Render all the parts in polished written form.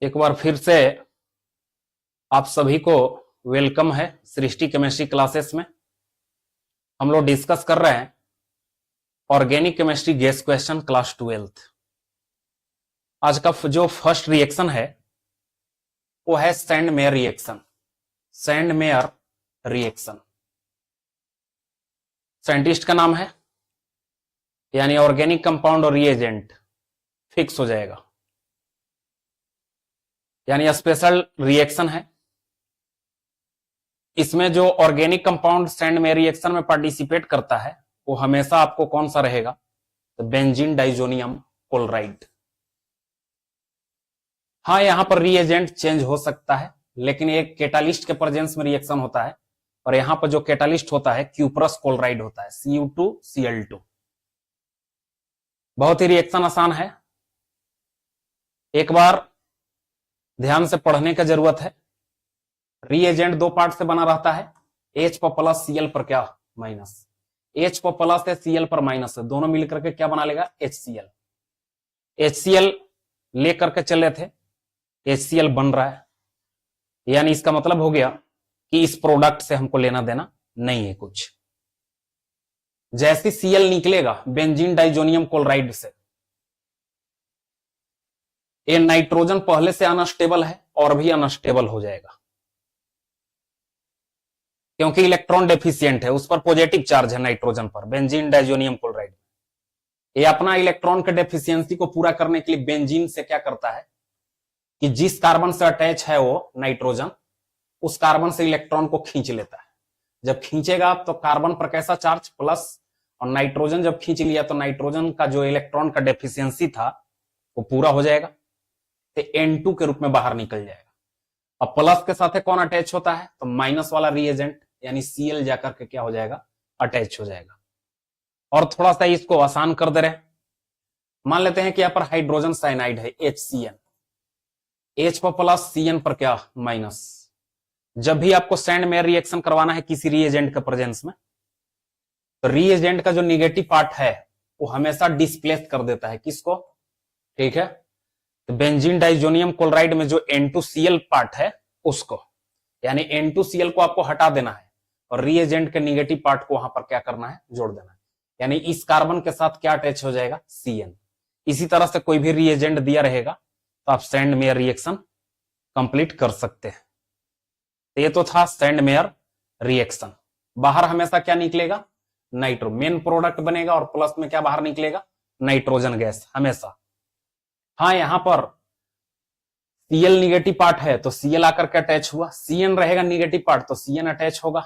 एक बार फिर से आप सभी को वेलकम है सृष्टि केमिस्ट्री क्लासेस में। हम लोग डिस्कस कर रहे हैं organic chemistry guess question class 12। आज का जो फर्स्ट रिएक्शन है वो है Sandmeyer reaction. Sandmeyer reaction scientist का नाम है, यानी ऑर्गेनिक कंपाउंड और रिएजेंट फिक्स हो जाएगा, यानी स्पेशल रिएक्शन है। इसमें जो organic compound Sandmeyer reaction में पार्टिसिपेट करता है वो हमेशा आपको कौन सा रहेगा, तो बेंजीन डाइजोनियम क्लोराइड। हाँ, यहां पर रिएजेंट चेंज हो सकता है, लेकिन एक कैटालिस्ट के प्रेजेंस में रिएक्शन होता है और यहां पर जो कैटालिस्ट होता है क्यूप्रस क्लोराइड होता है, Cu2Cl2। बहुत ही रिएक्शन आसान है, एक बार ध्यान से पढ़ने का जरूरत है। रिएजेंट दो पार्ट से बना रहता है, H पर प्लस Cl पर क्या माइनस, H पर प्लस है Cl पर माइनस है, दोनों मिलकर के क्या बना लेगा, HCl। HCl लेकर के चले थे, HCl बन रहा है, यानी इसका मतलब हो गया कि इस प्रोडक्ट से हमको लेना देना नहीं है कुछ। जैसे Cl निकलेगा बेंजीन डाइजोनियम क्लोराइड से, ये नाइट्रोजन पहले से अनस्टेबल है और भी अनस्टेबल हो जाएगा, क्योंकि इलेक्ट्रॉन डेफिशिएंट है, उस पर पॉजिटिव चार्ज है नाइट्रोजन पर, बेंजीन डाइजोनियम क्लोराइड। ये अपना इलेक्ट्रॉन के डेफिशिएंसी को पूरा करने के लिए बेंजीन से क्या करता है कि जिस कार्बन से अटैच है वो नाइट्रोजन, उस कार्बन से इलेक्ट्रॉन को खींच लेता है। जब खींचेगा तो कार्बन पर कैसा चार्ज प्लस, और नाइट्रोजन जब खींच लिया तो नाइट्रोजन का जो इलेक्ट्रॉन का डेफिशिएंसी था वो पूरा हो जाएगा, तो N2 के रूप में बाहर निकल जाएगा। अब प्लस के साथ कौन अटैच होता है, तो माइनस वाला रिएजेंट यानी Cl जाकर के क्या हो जाएगा, अटैच हो जाएगा। और थोड़ा सा इसको आसान कर दे रहे, मान लेते हैं कि यहां पर हाइड्रोजन साइनाइड है HCN, H पर प्लस Cn पर क्या माइनस। जब भी आपको सैंड मेयर रिएक्शन करवाना है किसी रिएजेंट के प्रेजेंस में, तो रिएजेंट का जो निगेटिव पार्ट है वो हमेशा डिस्प्लेस कर देता है किसको, ठीक है, तो बेंजीन डाइजोनियम क्लोराइड में जो N2Cl पार्ट है उसको, यानी N2Cl को आपको हटा देना है और रिएजेंट के निगेटिव पार्ट को वहां पर क्या करना है, जोड़ देना है। यानी इस कार्बन के साथ क्या अटैच हो जाएगा, Cn। इसी तरह से कोई भी रिएजेंट दिया रहेगा तो आप सैंड मेयर रिएक्शन कंप्लीट कर सकते हैं। तो ये तो था सैंड मेयर रिएक्शन। बाहर हमेशा क्या निकलेगा, नाइट्रो, मेन प्रोडक्ट बनेगा और प्लस में क्या बाहर निकलेगा, नाइट्रोजन गैस हमेशा। हाँ, यहां पर Cl निगेटिव पार्ट है तो Cl आकर के अटैच हुआ, Cn रहेगा निगेटिव पार्ट तो Cn अटैच होगा,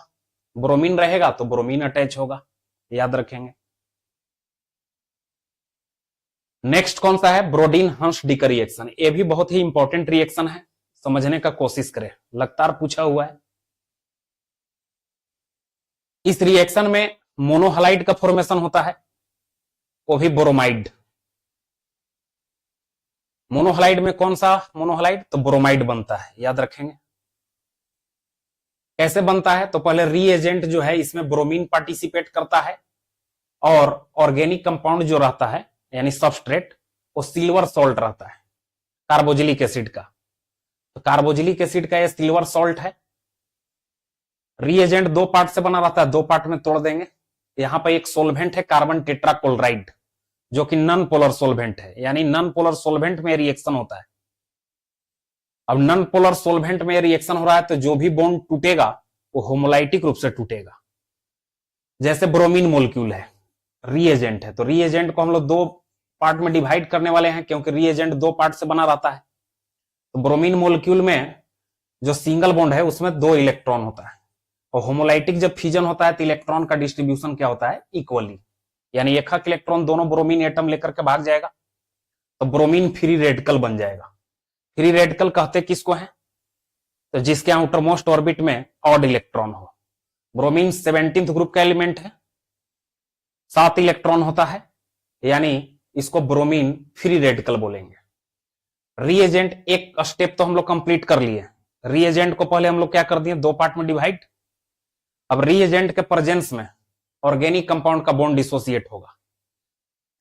ब्रोमीन रहेगा तो ब्रोमीन अटैच होगा, याद रखेंगे। नेक्स्ट कौन सा है, ब्रोडीन हंस डिक रिएक्शन। ये भी बहुत ही इंपॉर्टेंट रिएक्शन है, समझने का कोशिश करें, लगातार पूछा हुआ है। इस रिएक्शन में मोनोहलाइड का फॉर्मेशन होता है, वो भी ब्रोमाइड। मोनोहलाइड में कौन सा मोनोहलाइड, तो ब्रोमाइड बनता है, याद रखेंगे। कैसे बनता है, तो पहले रिएजेंट जो है इसमें ब्रोमीन पार्टिसिपेट करता है और ऑर्गेनिक कंपाउंड जो रहता है यानी सबस्ट्रेट वो सिल्वर सॉल्ट रहता है, कार्बोजिलिक एसिड का। तो कार्बोजिलिक एसिड का ये सिल्वर सॉल्ट है। रिएजेंट दो पार्ट से बना रहता है, दो पार्ट में तोड़ देंगे। यहां पर एक सोल्वेंट है कार्बन टेट्राक्लोराइड, जो कि नॉन पोलर सोल्वेंट है, यानी नॉन पोलर सोल्वेंट में रिएक्शन होता है। अब नॉन पोलर सोल्वेंट में रिएक्शन हो रहा है तो जो भी बॉन्ड टूटेगा वो होमोलाइटिक रूप से टूटेगा। जैसे ब्रोमीन मोलिक्यूल है, रिएजेंट है, तो रिएजेंट को हम लोग दो पार्ट में डिवाइड करने वाले हैं, क्योंकि रिएजेंट दो पार्ट से बना रहता है। तो ब्रोमीन मोलिक्यूल में जो सिंगल बॉन्ड है उसमें दो इलेक्ट्रॉन होता है, और होमोलाइटिक जब फ्यूजन होता है तो इलेक्ट्रॉन का डिस्ट्रीब्यूशन क्या होता है, इक्वली, यानी एक इलेक्ट्रॉन दोनों ब्रोमीन एटम लेकर के भाग जाएगा, तो ब्रोमीन फ्री रेडिकल बन जाएगा। फ्री रेडिकल कहते किसको है, तो जिसके आउटर मोस्ट ऑर्बिट में ऑड इलेक्ट्रॉन हो। ब्रोमीन 17th ग्रुप का एलिमेंट है, 7 इलेक्ट्रॉन होता है, यानी इसको ब्रोमीन फ्री रेडिकल बोलेंगे। रिएजेंट एक स्टेप तो हम लोग कंप्लीट कर लिए। रिएजेंट को पहले हम लोग क्या कर दिए, दो पार्ट में डिवाइड। अब रिएजेंट के प्रेजेंस में ऑर्गेनिक कंपाउंड का बॉन्ड डिसोसिएट होगा,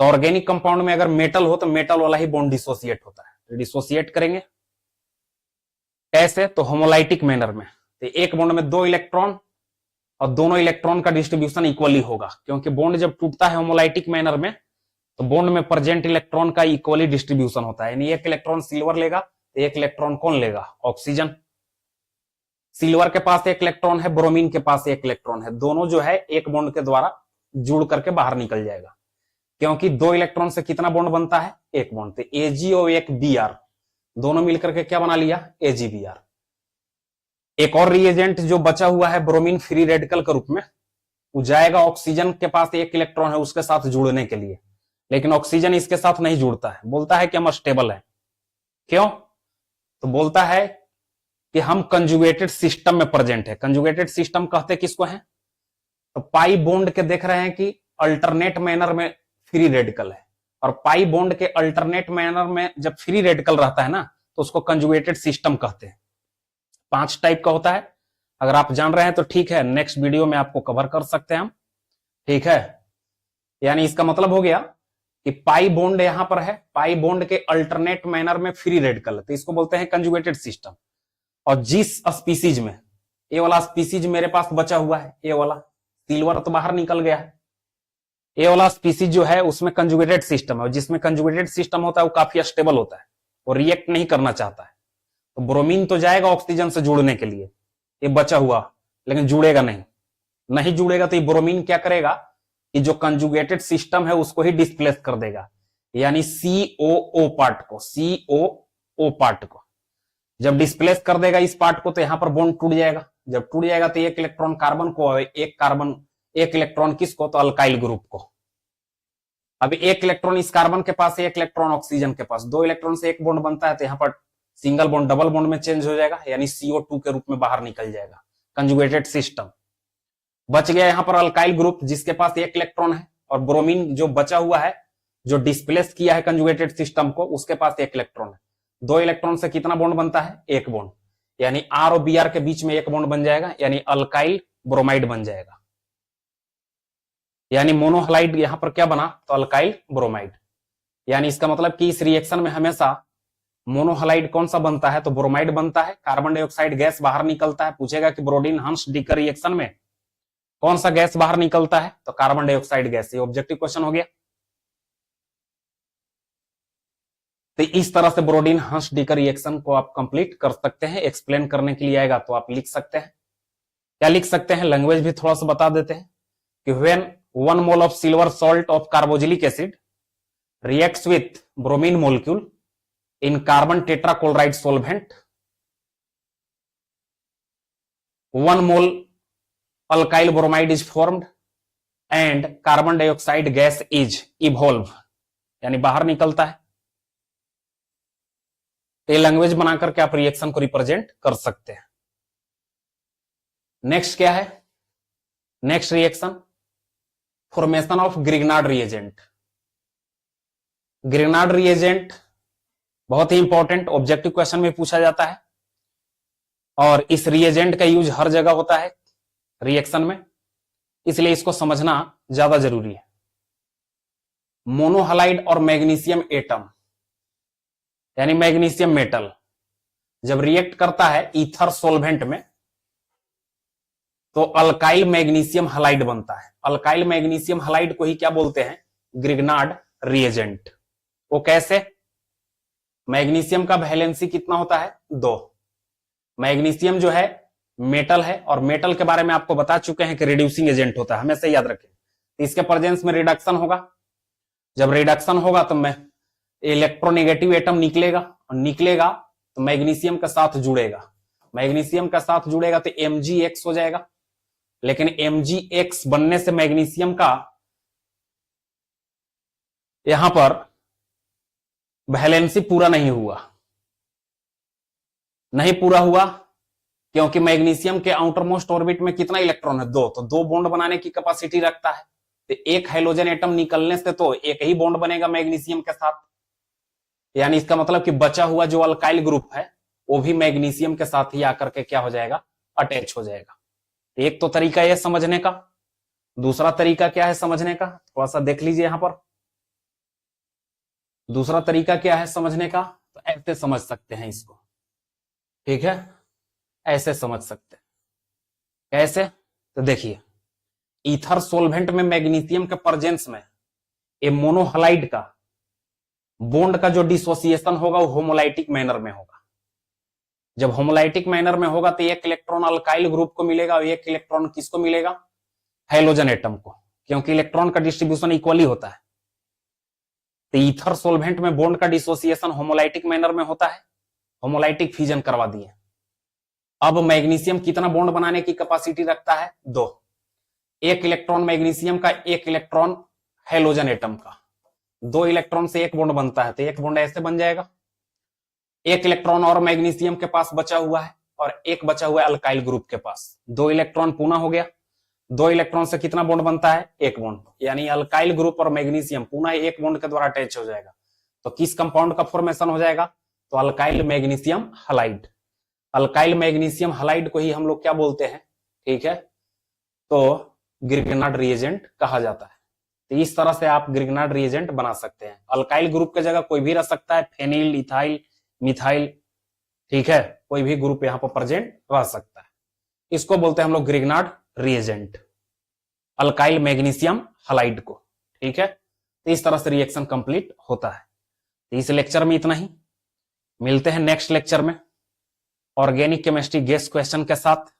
तो ऑर्गेनिक कंपाउंड में अगर मेटल हो तो मेटल वाला ही बॉन्ड डिसोसिएट होता है, डिसोसिएट करेंगे कैसे? तो होमोलाइटिक मैनर में। तो एक बॉन्ड में 2 इलेक्ट्रॉन और दोनों इलेक्ट्रॉन का डिस्ट्रीब्यूशन इक्वली होगा, क्योंकि बॉन्ड जब टूटता है होमोलाइटिक मैनर में तो बॉन्ड में प्रेजेंट इलेक्ट्रॉन का इक्वली डिस्ट्रीब्यूशन होता है। यानी एक इलेक्ट्रॉन सिल्वर लेगा तो एक इलेक्ट्रॉन कौन लेगा? ऑक्सीजन। सिल्वर के पास एक इलेक्ट्रॉन है, ब्रोमीन के पास एक इलेक्ट्रॉन है, दोनों जो है एक बॉन्ड के द्वारा जुड़ करके बाहर निकल जाएगा, क्योंकि 2 इलेक्ट्रॉन से कितना बॉन्ड बनता है? एक बॉन्ड। तो Ag और एक Br दोनों मिलकर के क्या बना लिया? AgBr। एक और रिएजेंट जो बचा हुआ है ब्रोमीन फ्री रेडिकल के रूप में, वो जाएगा ऑक्सीजन के पास एक इलेक्ट्रॉन है उसके साथ जुड़ने के लिए, लेकिन ऑक्सीजन इसके साथ नहीं जुड़ता है, बोलता है कि हम स्टेबल है। क्यों? तो बोलता है कि हम कंजुगेटेड सिस्टम में प्रेजेंट है। कंजुगेटेड सिस्टम कहते किसको है? तो पाई बॉन्ड के देख रहे हैं कि अल्टरनेट मैनर में फ्री रेडिकल है, और पाई बॉन्ड के अल्टरनेट मैनर में जब फ्री रेडिकल रहता है ना तो उसको कंजुगेटेड सिस्टम कहते हैं। 5 टाइप का होता है। अगर आप जान रहे हैं तो ठीक है, नेक्स्ट वीडियो में आपको कवर कर सकते हैं हम, ठीक है। यानी इसका मतलब हो गया कि पाई बॉन्ड यहां पर है, पाई बॉन्ड के अल्टरनेट मैनर में फ्री रेडिकल है, तो इसको बोलते हैं कंजुगेटेड सिस्टम। और जिस स्पीसीज में, ये वाला स्पीसीज मेरे पास बचा हुआ है, ये वाला सिल्वर तो बाहर निकल गया है, ये वाला स्पीसीज जो है उसमें कंजुगेटेड सिस्टम है, और जिसमें कंजुगेटेड सिस्टम होता है वो काफी स्टेबल होता है, वो रिएक्ट नहीं करना चाहता है। तो ब्रोमीन तो जाएगा ऑक्सीजन से जुड़ने के लिए, ये बचा हुआ, लेकिन जुड़ेगा नहीं। नहीं जुड़ेगा तो ये ब्रोमीन क्या करेगा कि जो कंजुगेटेड सिस्टम है उसको ही डिस्प्लेस कर देगा, यानी COO पार्ट को, COO पार्ट को जब डिस्प्लेस कर देगा इस पार्ट को, तो यहां पर बॉन्ड टूट जाएगा। जब टूट जाएगा तो एक इलेक्ट्रॉन कार्बन को, एक इलेक्ट्रॉन किसको? तो अल्काइल ग्रुप को। अभी एक इलेक्ट्रॉन इस कार्बन के पास, एक इलेक्ट्रॉन ऑक्सीजन के पास, 2 इलेक्ट्रॉन से एक बॉन्ड बनता है, तो यहां पर सिंगल बॉन्ड डबल बॉन्ड में चेंज हो जाएगा, यानी CO2 के रूप में बाहर निकल जाएगा। कंजुगेटेड सिस्टम बच गया यहां पर अल्काइल ग्रुप जिसके पास एक इलेक्ट्रॉन है, और ब्रोमीन जो बचा हुआ है, जो डिस्प्लेस किया है कंजुगेटेड सिस्टम को, उसके पास एक इलेक्ट्रॉन है। 2 इलेक्ट्रॉन से कितना बॉन्ड बनता है? एक बॉन्ड, यानी R और Br के बीच में एक बॉन्ड बन जाएगा, यानी अल्काइल ब्रोमाइड बन जाएगा। यानी मोनोहलाइड यहां पर क्या बना? तो अल्काइल ब्रोमाइड। यानी इसका मतलब कि इस रिएक्शन में हमेशा मोनोहलाइड कौन सा बनता है? तो ब्रोमाइड बनता है। कार्बन डाइऑक्साइड गैस बाहर निकलता है। पूछेगा कि ब्रोडीन हंस डीकर रिएक्शन में कौन सा गैस बाहर निकलता है? तो कार्बन डाइऑक्साइड गैस। ये ऑब्जेक्टिव क्वेश्चन हो गया। तो इस तरह से ब्रोडीन हंस डीकर रिएक्शन को आप कंप्लीट कर सकते हैं। एक्सप्लेन करने के लिए आएगा तो आप लिख सकते हैं। क्या लिख सकते हैं? लैंग्वेज भी थोड़ा सा बता देते हैं कि when 1 mole of silver salt of carboxylic acid reacts with bromine molecule in carbon tetrachloride solvent, 1 mole alkyl bromide is formed and carbon dioxide gas is evolve, यानी बाहर निकलता है। ये लैंग्वेज बना करके आप रिएक्शन को रिप्रेजेंट कर सकते हैं। नेक्स्ट क्या है? Next reaction formation of Grignard reagent. Grignard reagent बहुत ही इंपॉर्टेंट, ऑब्जेक्टिव क्वेश्चन में पूछा जाता है, और इस रिएजेंट का यूज हर जगह होता है रिएक्शन में, इसलिए इसको समझना ज्यादा जरूरी है। मोनोहलाइड और मैग्नीशियम एटम यानी मैग्नीशियम मेटल जब रिएक्ट करता है ईथर सोल्वेंट में, तो अल्काइल मैग्नीशियम हलाइड बनता है। अल्काइल मैग्नीशियम हलाइड को ही क्या बोलते हैं? Grignard reagent. वो कैसे? मैग्नीशियम का वैलेंसी कितना होता है? 2। मैग्नीशियम जो है मेटल है, और मेटल के बारे में आपको बता चुके हैं कि रिड्यूसिंग एजेंट होता है, हमेशा याद रखें। इसके प्रेजेंस में रिडक्शन होगा। जब रिडक्शन होगा तो इलेक्ट्रोनेगेटिव एटम निकलेगा, और निकलेगा तो मैग्नीशियम के साथ जुड़ेगा। मैग्नीशियम के साथ जुड़ेगा तो Mgx हो जाएगा, लेकिन Mgx बनने से मैग्नीशियम का यहां पर वैलेंसी पूरा नहीं हुआ। नहीं पूरा हुआ क्योंकि मैग्नीशियम के आउटर मोस्ट ऑर्बिट में कितना इलेक्ट्रॉन है? 2। तो 2 बॉन्ड बनाने की कैपेसिटी रखता है, तो एक हाइड्रोजन एटम निकलने से तो एक ही बॉन्ड बनेगा मैग्नीशियम के साथ। यानी इसका मतलब कि बचा हुआ जो अल्काइल ग्रुप है वो भी मैग्नीशियम के साथ ही आकर के क्या हो जाएगा? अटैच हो जाएगा। एक तो तरीका यह समझने का। दूसरा तरीका क्या है समझने का? थोड़ा सा देख लीजिए यहां पर। दूसरा तरीका क्या है समझने का? तो ऐसे समझ सकते हैं इसको। ठीक है, ऐसे समझ सकते हैं। कैसे? तो देखिए, ईथर सोलवेंट में मैग्नीशियम के प्रेजेंस में ए मोनोहलाइड का बॉन्ड का जो डिसोसिएशन होगा वो होमोलाइटिक मैनर में होगा। जब होमोलाइटिक मैनर में होगा तो एक इलेक्ट्रॉन अल्काइल ग्रुप को मिलेगा और एक इलेक्ट्रॉन किसको मिलेगा? हाइड्रोजन एटम को, क्योंकि इलेक्ट्रॉन का डिस्ट्रीब्यूशन इक्वली होता है। तो ईथर सोलवेंट में बॉन्ड का डिसोसिएशन होमोलाइटिक मैनर में होता है, होमोलाइटिक फ्यूजन करवा दिए। अब मैग्नीशियम कितना बॉन्ड बनाने की कैपेसिटी रखता है? 2। एक इलेक्ट्रॉन मैग्नीशियम का, एक इलेक्ट्रॉन हाइड्रोजन एटम का। 2 इलेक्ट्रॉन से एक बॉन्ड बनता है, तो एक बॉन्ड ऐसे बन जाएगा। एक इलेक्ट्रॉन और मैग्नीशियम के पास बचा हुआ है और एक बचा हुआ है अल्काइल ग्रुप के पास। 2 इलेक्ट्रॉन पूना हो गया। 2 इलेक्ट्रॉन से कितना बॉन्ड बनता है? एक बॉन्ड। यानी अल्काइल ग्रुप और मैग्नीशियम पुनः एक बॉन्ड के द्वारा अटैच हो जाएगा। तो किस कंपाउंड का फॉर्मेशन हो जाएगा? तो alkyl magnesium halide. Alkyl magnesium halide को ही हम लोग क्या बोलते हैं? ठीक है, तो ग्रिग्नार्ड रिएजेंट कहा जाता है। तो इस तरह से आप ग्रिग्नार्ड रिएजेंट बना सकते हैं। अल्काइल ग्रुप की जगह कोई भी रख सकता है, फेनिल, इथाइल, मिथाइल, ठीक है, कोई भी ग्रुप यहां पर प्रेजेंट रह सकता है। इसको बोलते हैं हम लोग Grignard reagent, alkyl magnesium halide को। ठीक है, तो इस तरह से रिएक्शन कंप्लीट होता है। तो इस लेक्चर में इतना ही, मिलते हैं नेक्स्ट लेक्चर में ऑर्गेनिक केमिस्ट्री गेस्ट क्वेश्चन के साथ।